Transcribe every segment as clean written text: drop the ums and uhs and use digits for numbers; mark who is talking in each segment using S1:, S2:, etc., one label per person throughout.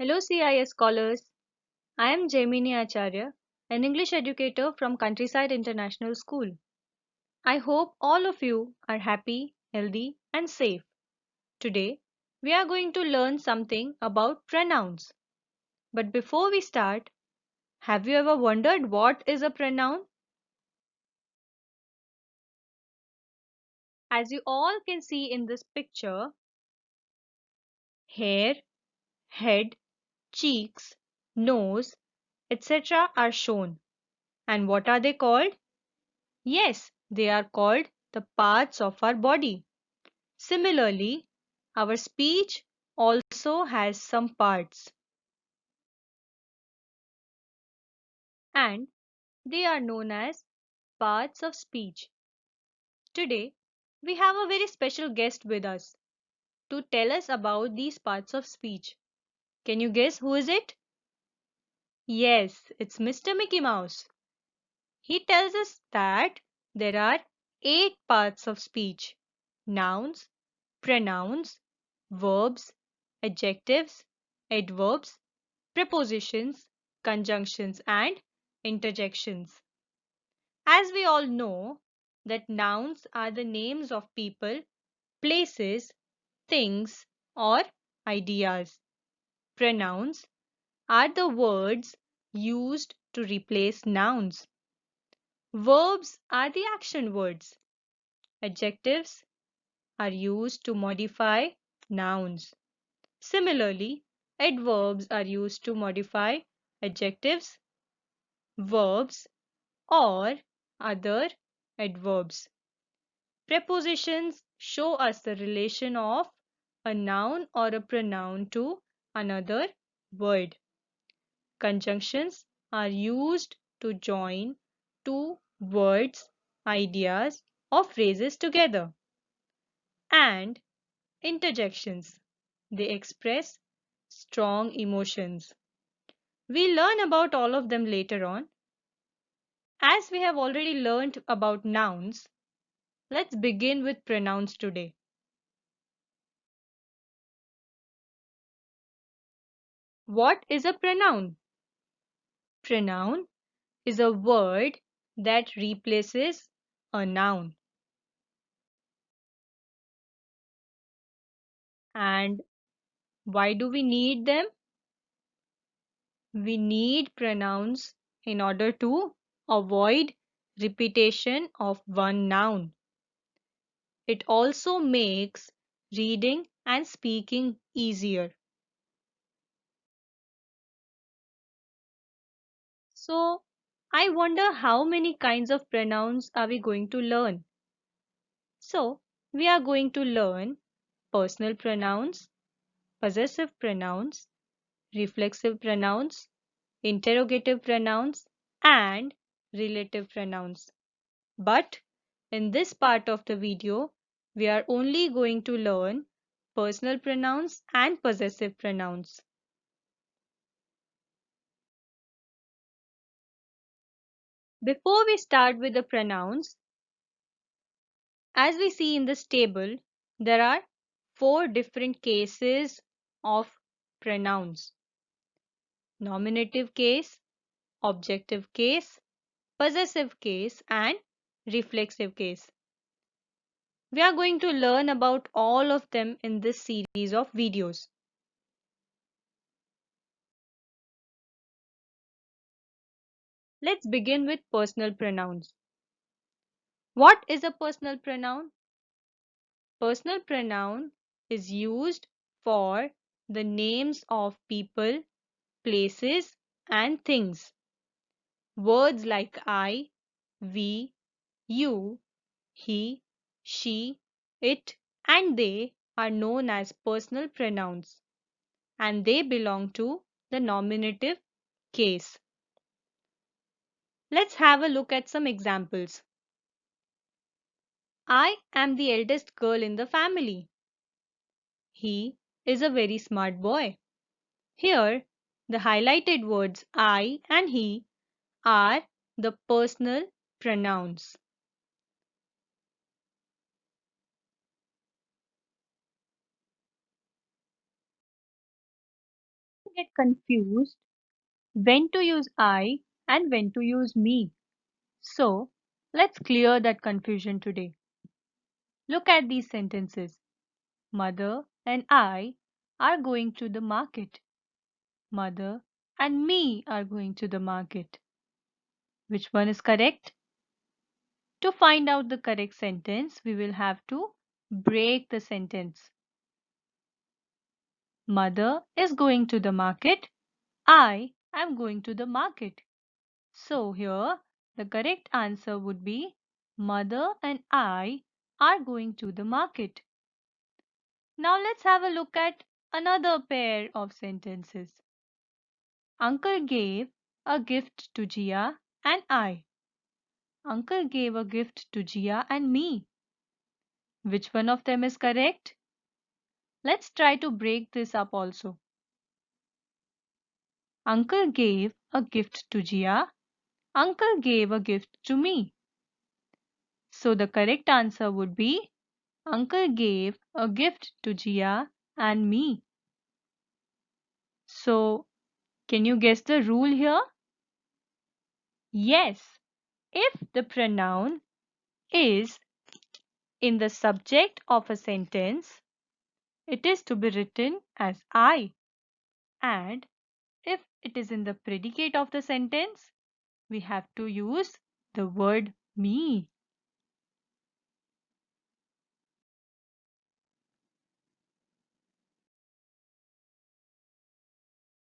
S1: Hello CIS scholars. I am Jaimini Acharya, an English educator from Countryside International School. I hope all of you are happy, healthy and safe. Today, we are going to learn something about pronouns. But before we start, have you ever wondered what is a pronoun? As you all can see in this picture, hair, head, cheeks, nose, etc. are shown. And what are they called? Yes, they are called the parts of our body. Similarly, our speech also has some parts, and they are known as parts of speech. Today, we have a very special guest with us to tell us about these parts of speech. Can you guess who is it? Yes, it's Mr. Mickey Mouse. He tells us that there are 8 parts of speech: nouns, pronouns, verbs, adjectives, adverbs, prepositions, conjunctions, and interjections. As we all know, that nouns are the names of people, places, things, or ideas. Pronouns are the words used to replace nouns. Verbs are the action words. Adjectives are used to modify nouns. Similarly, adverbs are used to modify adjectives, verbs, or other adverbs. Prepositions show us the relation of a noun or a pronoun to another word. Conjunctions are used to join two words, ideas, or phrases together. And interjections, they express strong emotions. We'll learn about all of them later on. As we have already learned about nouns, let's begin with pronouns today. What is a pronoun? Pronoun is a word that replaces a noun. And why do we need them? We need pronouns in order to avoid repetition of one noun. It also makes reading and speaking easier. So, I wonder how many kinds of pronouns are we going to learn? So, we are going to learn personal pronouns, possessive pronouns, reflexive pronouns, interrogative pronouns, and relative pronouns. But in this part of the video, we are only going to learn personal pronouns and possessive pronouns. Before we start with the pronouns, as we see in this table, there are 4 different cases of pronouns: nominative case, objective case, possessive case, and reflexive case. We are going to learn about all of them in this series of videos. Let's begin with personal pronouns. What is a personal pronoun? Personal pronoun is used for the names of people, places, and things. Words like I, we, you, he, she, it, and they are known as personal pronouns, and they belong to the nominative case. Let's have a look at some examples. I am the eldest girl in the family. He is a very smart boy. Here, the highlighted words I and he are the personal pronouns. get confused when to use I and when to use me. So, let's clear that confusion today. Look at these sentences. Mother and I are going to the market. Mother and me are going to the market. Which one is correct? To find out the correct sentence, we will have to break the sentence. Mother is going to the market. I am going to the market. So here the correct answer would be Mother and I are going to the market. Now let's have a look at another pair of sentences. Uncle gave a gift to Jia and I. Uncle gave a gift to Jia and me. Which one of them is correct? Let's try to break this up also. Uncle gave a gift to Jia. Uncle gave a gift to me. So the correct answer would be Uncle gave a gift to Jia and me. So can you guess the rule here? Yes, if the pronoun is in the subject of a sentence, it is to be written as I. And if it is in the predicate of the sentence, we have to use the word me.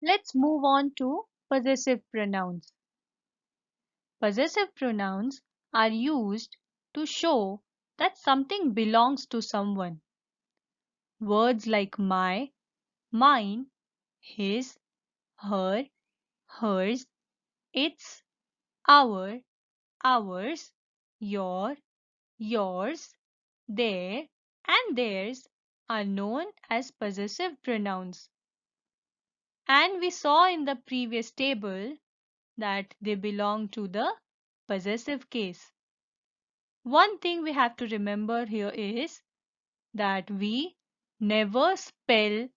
S1: Let's move on to possessive pronouns. Possessive pronouns are used to show that something belongs to someone. Words like my, mine, his, her, hers, its, our, ours, your, yours, their, and theirs are known as possessive pronouns. And we saw in the previous table that they belong to the possessive case. One thing we have to remember here is that we never spell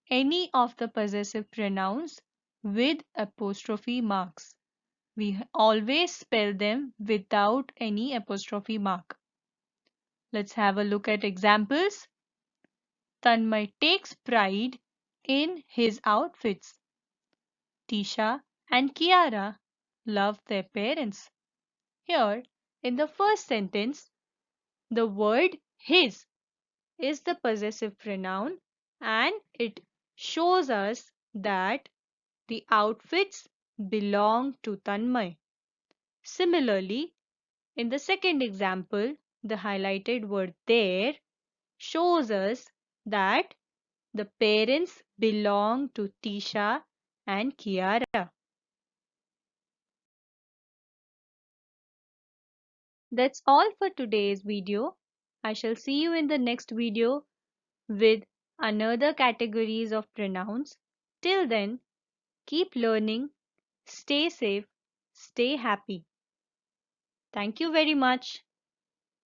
S1: any of the possessive pronouns with apostrophe marks. We always spell them without any apostrophe mark. Let's have a look at examples. Tanmay takes pride in his outfits. Tisha and Kiara love their parents. Here, in the first sentence, the word his is the possessive pronoun and it shows us that the outfits belong to Tanmay. Similarly, in the second example, the highlighted word there shows us that the parents belong to Tisha and Kiara. That's all for today's video. I shall see you in the next video with another categories of pronouns. Till then, keep learning, stay safe, stay happy. Thank you very much.